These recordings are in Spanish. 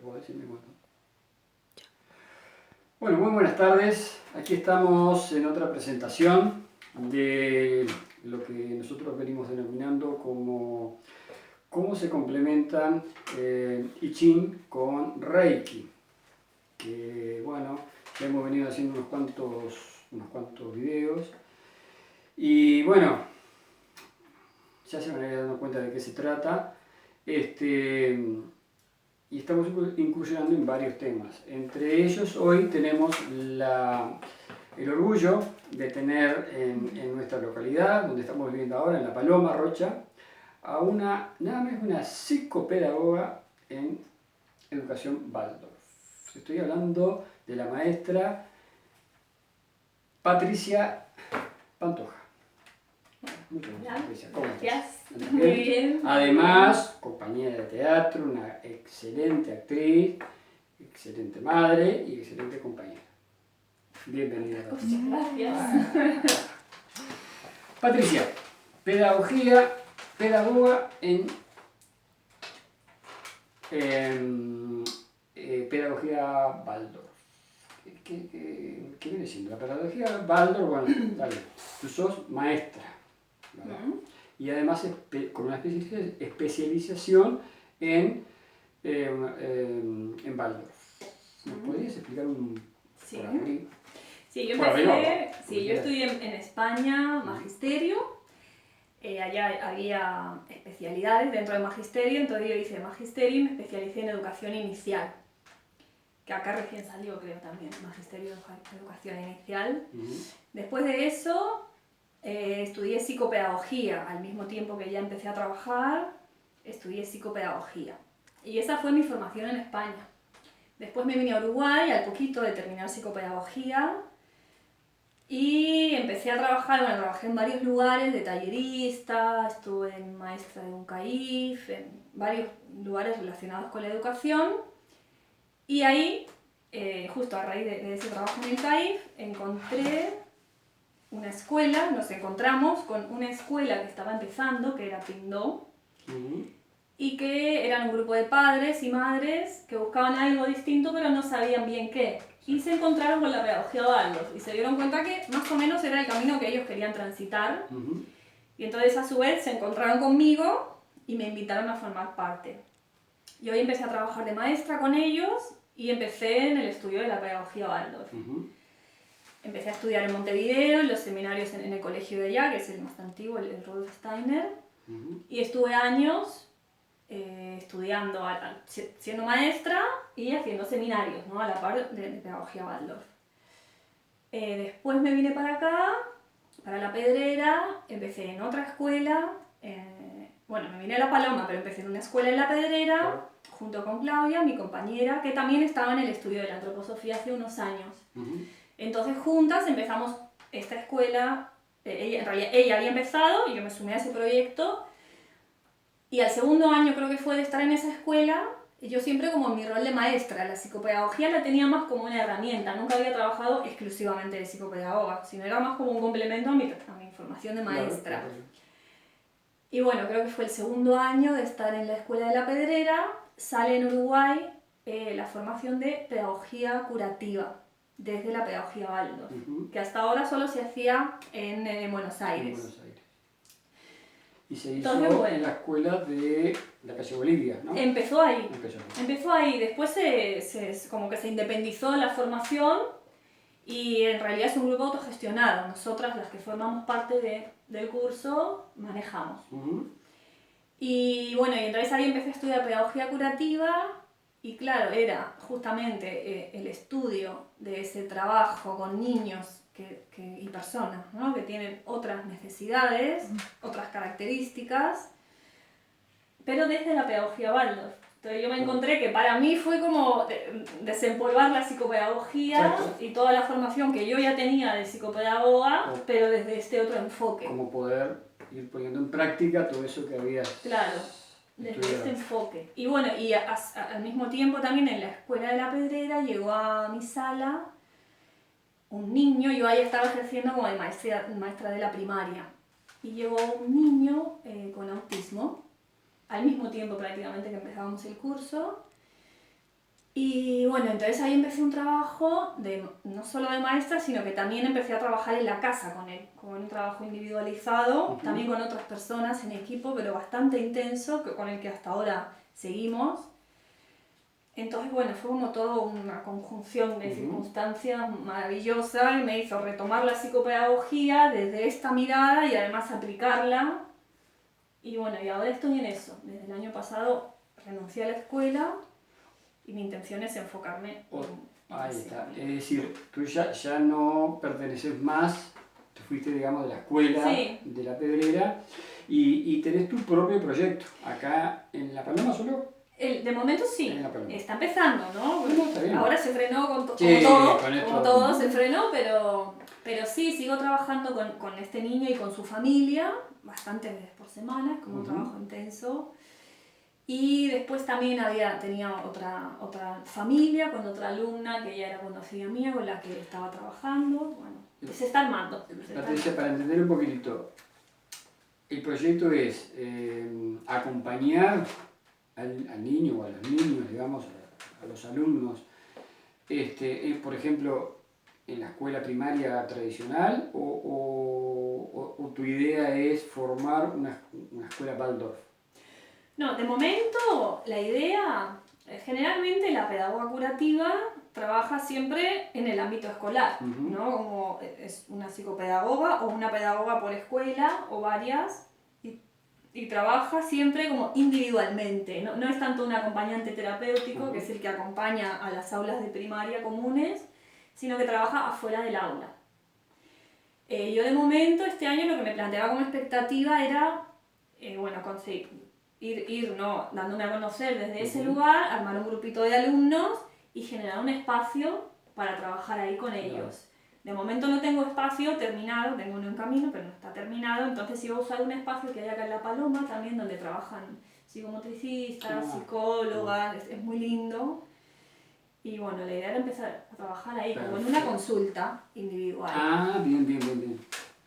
puedo decir mi voto. Bueno, muy buenas tardes. Aquí estamos en otra presentación de lo que nosotros venimos denominando como cómo se complementan I Ching con Reiki. Que bueno, ya hemos venido haciendo unos cuantos videos. Y bueno, ya se van a ir dando cuenta de qué se trata. Y estamos incursionando en varios temas. Entre ellos hoy tenemos el orgullo de tener en nuestra localidad, donde estamos viviendo ahora, en La Paloma, Rocha, a nada más una psicopedagoga en educación Waldorf. Estoy hablando de la maestra Patricia Pantoja. Muchas gracias, Patricia. ¿Cómo Gracias. estás? Muy bien. Además, compañera de teatro, una excelente actriz, excelente madre y excelente compañera. Bienvenida. Muchas gracias. Patricia, pedagoga en pedagogía Waldorf. ¿Qué viene siendo? La pedagogía Waldorf, bueno, dale, tú sos maestra, ¿verdad? Y además con una especialización en Waldorf. ¿Me podrías explicar Sí. por aquí? Sí, yo Por empecé, arriba, yo estudié en España magisterio. Allá había especialidades dentro del magisterio, entonces yo hice magisterio y me especialicé en educación inicial. Que acá recién salió, creo, también, magisterio de educación inicial. Después de eso, estudié psicopedagogía. Al mismo tiempo que ya empecé a trabajar, estudié psicopedagogía. Y esa fue mi formación en España. Después me vine a Uruguay, al poquito de terminar psicopedagogía, y empecé a trabajar, trabajé en varios lugares de tallerista, estuve en maestra de un CAIF, en varios lugares relacionados con la educación. Y ahí, justo a raíz de ese trabajo en el CAIF, encontré una escuela, nos encontramos con una escuela que estaba empezando, que era Pindó, y que eran un grupo de padres y madres que buscaban algo distinto pero no sabían bien qué. Y se encontraron con la pedagogía Waldorf y se dieron cuenta que más o menos era el camino que ellos querían transitar. Y entonces a su vez se encontraron conmigo y me invitaron a formar parte. Y hoy empecé a trabajar de maestra con ellos y empecé en el estudio de la pedagogía Waldorf. Empecé a estudiar en Montevideo, en los seminarios en el colegio de allá, que es el más antiguo, el Rudolf Steiner. Y estuve años estudiando, siendo maestra y haciendo seminarios, ¿no? A la par de pedagogía Waldorf. Después me vine para acá, para La Pedrera, empecé en otra escuela, me vine a La Paloma, pero empecé en una escuela en La Pedrera, junto con Claudia, mi compañera, que también estaba en el estudio de la antroposofía hace unos años. Entonces juntas empezamos esta escuela, en realidad ella había empezado y yo me sumé a ese proyecto. Y al segundo año creo que fue de estar en esa escuela, yo siempre como en mi rol de maestra, la psicopedagogía la tenía más como una herramienta, nunca había trabajado exclusivamente de psicopedagoga, sino era más como un complemento a mi formación de maestra. Claro. Y bueno, creo que fue el segundo año de estar en la escuela de La Pedrera, sale en Uruguay la formación de pedagogía curativa, desde la pedagogía Waldorf, que hasta ahora solo se hacía en Buenos Aires. Y se hizo en la escuela de la calle Bolivia, ¿no? Empezó ahí. Después como que se independizó la formación y en realidad es un grupo autogestionado. Nosotras, las que formamos parte del curso, manejamos. Y bueno, y entonces ahí empecé a estudiar pedagogía curativa y claro, era justamente el estudio de ese trabajo con niños y personas, ¿no? Que tienen otras necesidades, otras características, pero desde la pedagogía Waldorf. Entonces yo me encontré que para mí fue como desempolvar la psicopedagogía y toda la formación que yo ya tenía de psicopedagoga, pero desde este otro enfoque. Como poder ir poniendo en práctica todo eso que habías Claro, desde este enfoque. Y bueno, y al mismo tiempo también en la escuela de La Pedrera llegó a mi sala un niño, yo ahí estaba ejerciendo como de maestra de la primaria, y llegó un niño con autismo, al mismo tiempo prácticamente que empezábamos el curso, Y bueno, entonces ahí empecé un trabajo no solo de maestra, sino que también empecé a trabajar en la casa con él, con un trabajo individualizado, también con otras personas en equipo, pero bastante intenso, con el que hasta ahora seguimos. Entonces, bueno, fue como todo una conjunción de circunstancias maravillosa y me hizo retomar la psicopedagogía desde esta mirada y además aplicarla. Y bueno, y ahora estoy en eso. Desde el año pasado renuncié a la escuela y mi intención es enfocarme en ahí está. Es decir, tú ya no perteneces más, te fuiste, digamos, de la escuela, sí, de la Pedrera, y tenés tu propio proyecto acá en La Paloma solo. De momento sí, está empezando, ¿no? Bueno, está bien. Ahora se frenó como con todo se frenó, pero sí, sigo trabajando con este niño y con su familia, bastantes veces por semana, es como un trabajo intenso. Y después también tenía otra familia con otra alumna que ya era conocida mía, con la que estaba trabajando. Bueno, se está armando. Patricia, para entender un poquitito, el proyecto es acompañar al niño o a los niños, digamos, a los alumnos, por ejemplo, en la escuela primaria tradicional, o tu idea es formar una escuela Waldorf. No, de momento la idea, generalmente la pedagoga curativa trabaja siempre en el ámbito escolar, ¿no? Como es una psicopedagoga o una pedagoga por escuela o varias, y trabaja siempre como individualmente, no es tanto un acompañante terapéutico, que es el que acompaña a las aulas de primaria comunes, sino que trabaja afuera del aula. Yo de momento este año lo que me planteaba como expectativa era, conseguir ir ¿no? dándome a conocer desde ese lugar, armar un grupito de alumnos y generar un espacio para trabajar ahí con ellos. De momento no tengo espacio terminado, tengo uno en camino, pero no está terminado, entonces iba a usar un espacio que hay acá en La Paloma también, donde trabajan psicomotricistas, psicólogas, es muy lindo. Y bueno, la idea era empezar a trabajar ahí, como en una consulta individual. Ah, bien.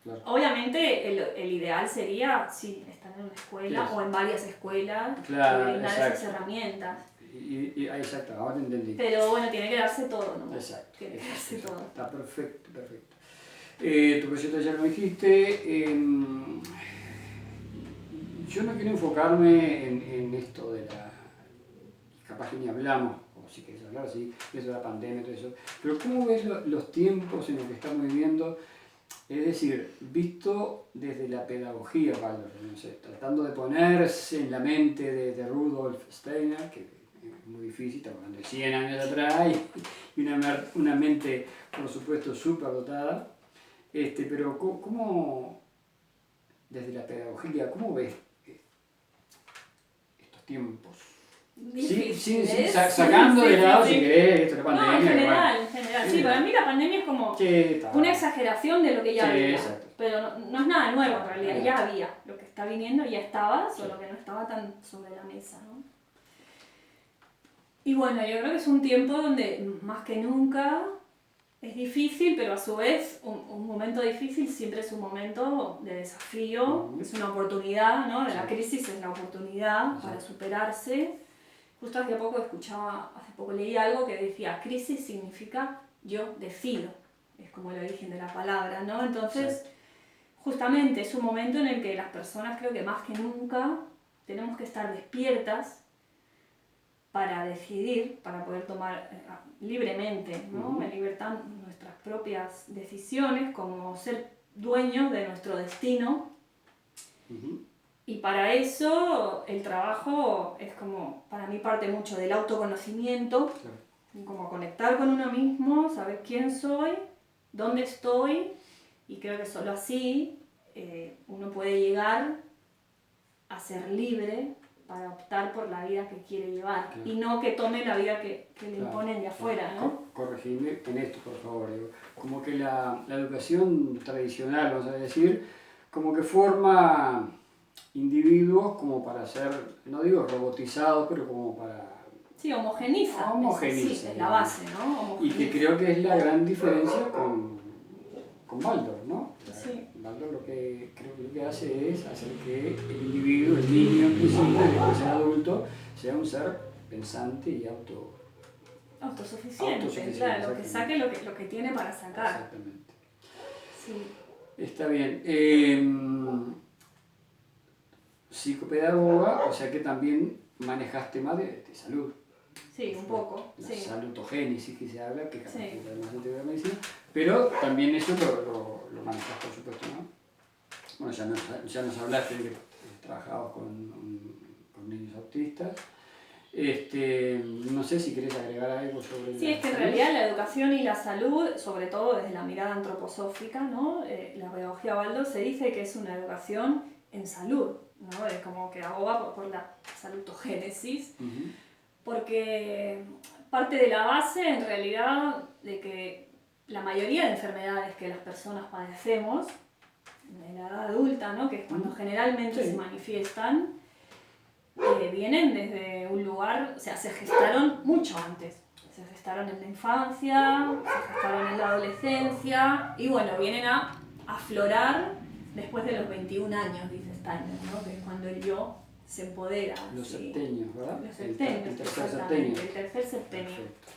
Claro. Obviamente el ideal sería, sí, estar en una escuela o en varias escuelas, brindar esas herramientas. Exacto, ahora te entendí. Pero bueno, tiene que darse todo, ¿no? Exacto. Tiene que darse todo. Está perfecto. Tu proyecto ya lo dijiste. Yo no quiero enfocarme en esto de la... Capaz que ni hablamos, o si quieres hablar así, eso de la pandemia y todo eso. Pero ¿cómo ves los tiempos en los que estamos viviendo? Es decir, visto desde la pedagogía, Waldorf, no sé, tratando de ponerse en la mente de Rudolf Steiner, que es muy difícil, estamos hablando de 100 años atrás, y una mente, por supuesto, súper dotada. Pero ¿cómo, desde la pedagogía, cómo ves estos tiempos? Difícil, sí, sacando de lado, si querés, esto es la pandemia. No, en general. Sí, para mí la pandemia es como una exageración de lo que ya había. Exacto. Pero no es nada nuevo en realidad, ya había. Lo que está viniendo ya estaba, solo que no estaba tan sobre la mesa, ¿no? Y bueno, yo creo que es un tiempo donde más que nunca es difícil, pero a su vez un momento difícil siempre es un momento de desafío, es una oportunidad, ¿no? La crisis es la oportunidad para superarse. Justo hace poco leí algo que decía, crisis significa yo decido, es como el origen de la palabra, ¿no? Entonces, justamente es un momento en el que las personas creo que más que nunca tenemos que estar despiertas para decidir, para poder tomar libremente, ¿no? En libertad nuestras propias decisiones, como ser dueños de nuestro destino. Y para eso el trabajo es como, para mí parte mucho del autoconocimiento, como conectar con uno mismo, saber quién soy, dónde estoy, y creo que solo así uno puede llegar a ser libre para optar por la vida que quiere llevar y no que tome la vida que le imponen de afuera, ¿no? Corregime en esto, por favor. Como que la educación tradicional, vamos a decir, como que forma individuos como para ser, no digo robotizados, pero como para... Sí, homogeniza. Sí, es la base, ¿no? Homogeniza. Y que creo que es la gran diferencia con Waldorf, ¿no? Sí. Waldorf lo que creo que hace es hacer que el individuo, el niño en principio, después el adulto, sea un ser pensante y Autosuficiente, claro, que saque lo que tiene para sacar. Exactamente. Sí. Está bien. Psicopedagoga, o sea que también manejas temas de salud. Sí, un poco. La Sí. salutogénesis que se habla, que Sí. es más de la medicina, pero también eso lo manejas, por supuesto, ¿no? Bueno, ya nos hablaste de que trabajabas con niños autistas. No sé si querés agregar algo sobre... Sí, es que en realidad la educación y la salud, sobre todo desde la mirada antroposófica, ¿no? La pedagogía Waldorf se dice que es una educación en salud, ¿no? Es como que aboga por la salutogénesis, porque parte de la base en realidad de que la mayoría de enfermedades que las personas padecemos en la edad adulta, ¿no? Que es cuando generalmente se manifiestan, vienen desde un lugar, o sea, se gestaron mucho antes. Se gestaron en la infancia, se gestaron en la adolescencia y bueno, vienen a aflorar después de los 21 años, dice Steiner, ¿no? Que es cuando el yo se empodera. Los septenios, ¿verdad? Los septenios, el tercer exactamente, septenio. el tercer septenio. Perfecto.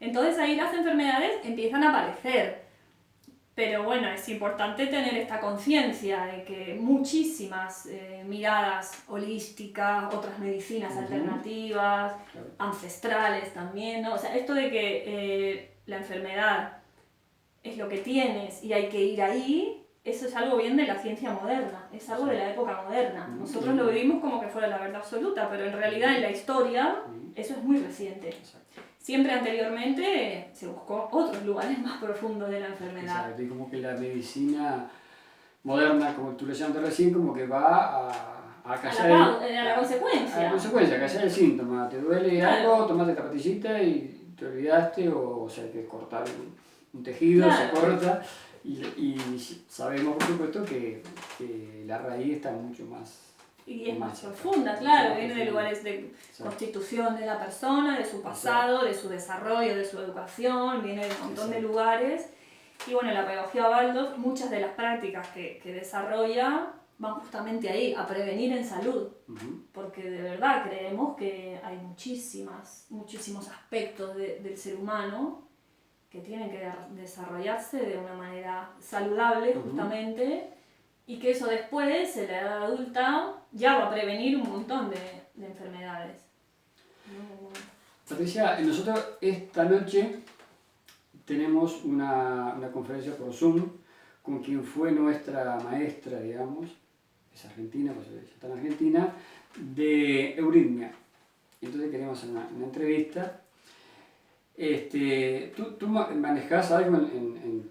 Entonces ahí las enfermedades empiezan a aparecer. Pero bueno, es importante tener esta conciencia de que muchísimas miradas holísticas, otras medicinas alternativas, ancestrales también, ¿no? O sea, esto de que la enfermedad es lo que tienes y hay que ir ahí, eso es algo bien de la ciencia moderna, es algo de la época moderna. Nosotros lo vivimos como que fuera la verdad absoluta, pero en realidad en la historia eso es muy reciente. Siempre anteriormente se buscó otros lugares más profundos de la enfermedad. Exacto, y como que la medicina moderna, como tú le llamaste recién, como que va a callar a la consecuencia. A la consecuencia, callar el síntoma. Te duele algo, tomaste esta pastillita y te olvidaste, o sea, hay que cortar un tejido, se corta. Y sabemos, por supuesto, que la raíz está mucho más... Y es más profunda, claro, viene de lugares de constitución de la persona, de su pasado, de su desarrollo, de su educación, viene de un montón de lugares. Y bueno, la pedagogía Waldorf, muchas de las prácticas que desarrolla van justamente ahí, a prevenir en salud. Porque de verdad creemos que hay muchísimos aspectos del ser humano que tienen que desarrollarse de una manera saludable, justamente, y que eso después, en la edad adulta, ya va a prevenir un montón de enfermedades. Patricia, nosotros esta noche tenemos una conferencia por Zoom con quien fue nuestra maestra, digamos, es argentina, pues ella está en Argentina, de euritmia. Entonces queremos hacer una entrevista. ¿Tú manejás algo en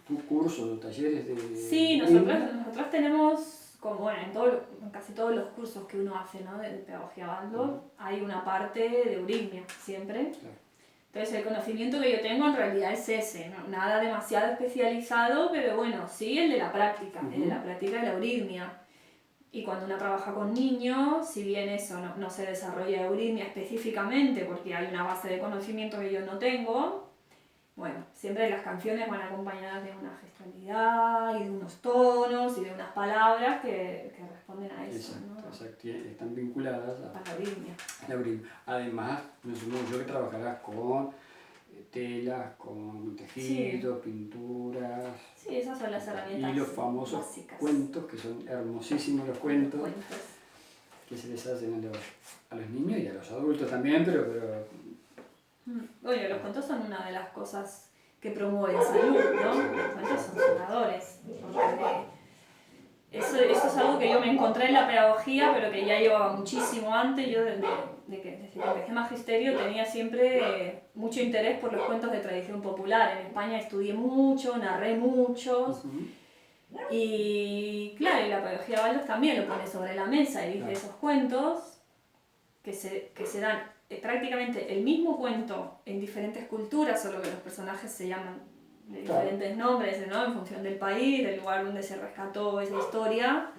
tu curso o talleres de...? Sí, nosotros tenemos, como bueno, en casi todos los cursos que uno hace, ¿no? de pedagogía Waldorf, hay una parte de euritmia, siempre. Claro. Entonces el conocimiento que yo tengo en realidad es ese, ¿no? Nada demasiado especializado, pero bueno, sí el de la práctica, el de la práctica de la euritmia. Y cuando uno trabaja con niños, si bien eso no se desarrolla euritmia específicamente, porque hay una base de conocimiento que yo no tengo, bueno, siempre las canciones van acompañadas de una gestualidad y de unos tonos y de unas palabras que responden a eso. Exacto, ¿no? exacto. Están vinculadas a la euritmia. Además, me supongo yo que trabajarás con telas, con tejidos, pinturas. Sí, esas son las herramientas y los famosos básicas. Cuentos, que son hermosísimos los cuentos. Que se les hacen a los niños y a los adultos también, pero... Oye, los cuentos son una de las cosas que promueven salud, ¿no? Los cuentos son sanadores. Eso es algo que yo me encontré en la pedagogía, pero que ya llevaba muchísimo antes. Yo desde que empecé magisterio tenía siempre mucho interés por los cuentos de tradición popular. En España estudié mucho, narré muchos. Y claro, y la pedagogía Waldorf también lo pone sobre la mesa y dice esos cuentos que se dan prácticamente el mismo cuento en diferentes culturas, solo que los personajes se llaman de diferentes nombres, ¿no? En función del país, del lugar donde se rescató esa historia.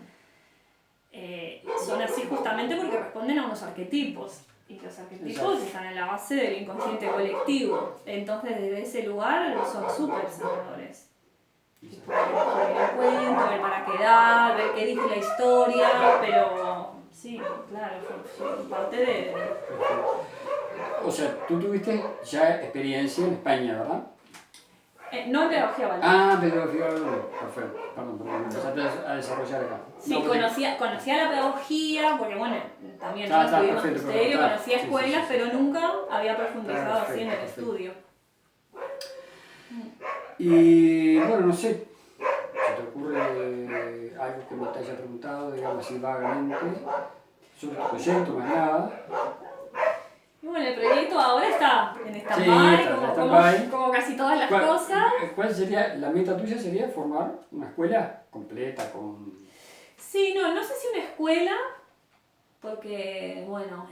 Son así justamente porque responden a unos arquetipos. Y los arquetipos están en la base del inconsciente colectivo. Entonces, desde ese lugar son súper sanadores. El cuento, el para quedar, ver qué dice la historia, pero sí, claro, son parte de... O sea, tú tuviste ya experiencia en España, ¿verdad? No en pedagogía Waldorf. Ah, pedagogía, perfecto. Perdón, empezaste a desarrollar acá. Sí, No, porque... conocía la pedagogía, porque bueno, también ¿no? Está, estudié perfecto, magisterio, perfecto, conocía sí, escuelas, sí, sí. pero nunca había profundizado así en el Perfecto. estudio. Y bueno, no sé, ¿se te ocurre algo que me te haya preguntado, digamos así vagamente, sobre tu proyecto, más nada? Y bueno, el proyecto ahora está en Sí, stand-by, está en como stand-by. casi todas las ¿Cuál, cosas. ¿Cuál sería, la meta tuya sería formar una escuela completa con... Sí, no sé si una escuela, porque bueno,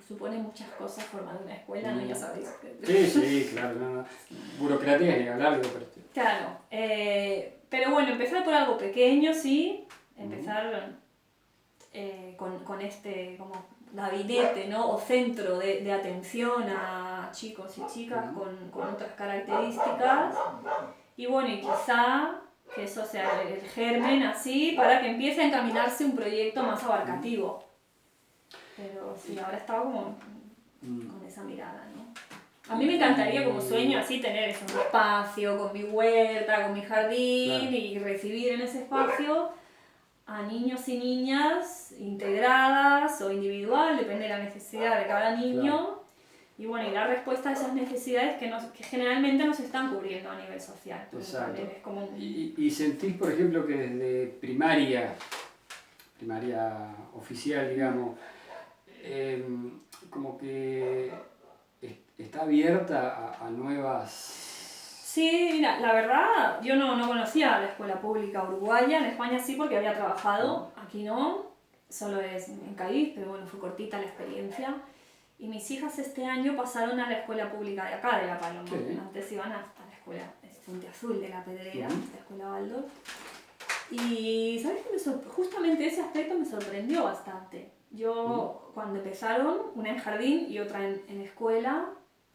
supone muchas cosas formar una escuela, ¿no? Ya sabéis. Sí, claro, no. Burocracia ni hablar, pero... Claro, pero bueno, empezar por algo pequeño, sí, empezar con este como gabinete, ¿no? O centro de atención a chicos y chicas con otras características. Y bueno, y quizá que eso sea el germen así para que empiece a encaminarse un proyecto más abarcativo. Pero sí, ahora estaba como con esa mirada, ¿no? A mí me encantaría como sueño así tener eso, un espacio con mi huerta, con mi jardín, claro, y recibir en ese espacio a niños y niñas integradas o individual, depende de la necesidad de cada niño. Claro. Y bueno, y dar respuesta a esas necesidades que generalmente no se están cubriendo a nivel social. Exacto. Es como... y sentís, por ejemplo, que desde primaria oficial, digamos, como que está abierta a nuevas... Sí, mira, la verdad, yo no conocía la escuela pública uruguaya, en España sí porque había trabajado, aquí no, solo es en Cádiz, pero bueno, fue cortita la experiencia. Y mis hijas este año pasaron a la escuela pública de acá, de La Paloma. Sí. Antes iban hasta la escuela Fuente Azul de La Pedrera, la escuela Waldorf. Y ¿sabes qué? Justamente ese aspecto me sorprendió bastante. Yo, cuando empezaron, una en jardín y otra en escuela,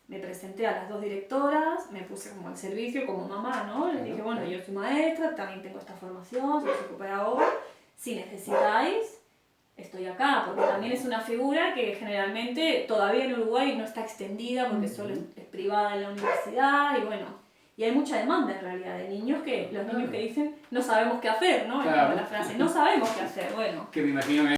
me presenté a las dos directoras, me puse como al servicio, como mamá, ¿no? Les dije, bueno, yo soy maestra, también tengo esta formación, soy psicopedagoga, si necesitáis, estoy acá, porque también es una figura que generalmente todavía en Uruguay no está extendida porque solo es privada en la universidad y bueno, y hay mucha demanda en realidad de niños los niños que dicen no sabemos qué hacer, ¿no? Claro. Es como la frase, no sabemos qué hacer, bueno. Que me imagino que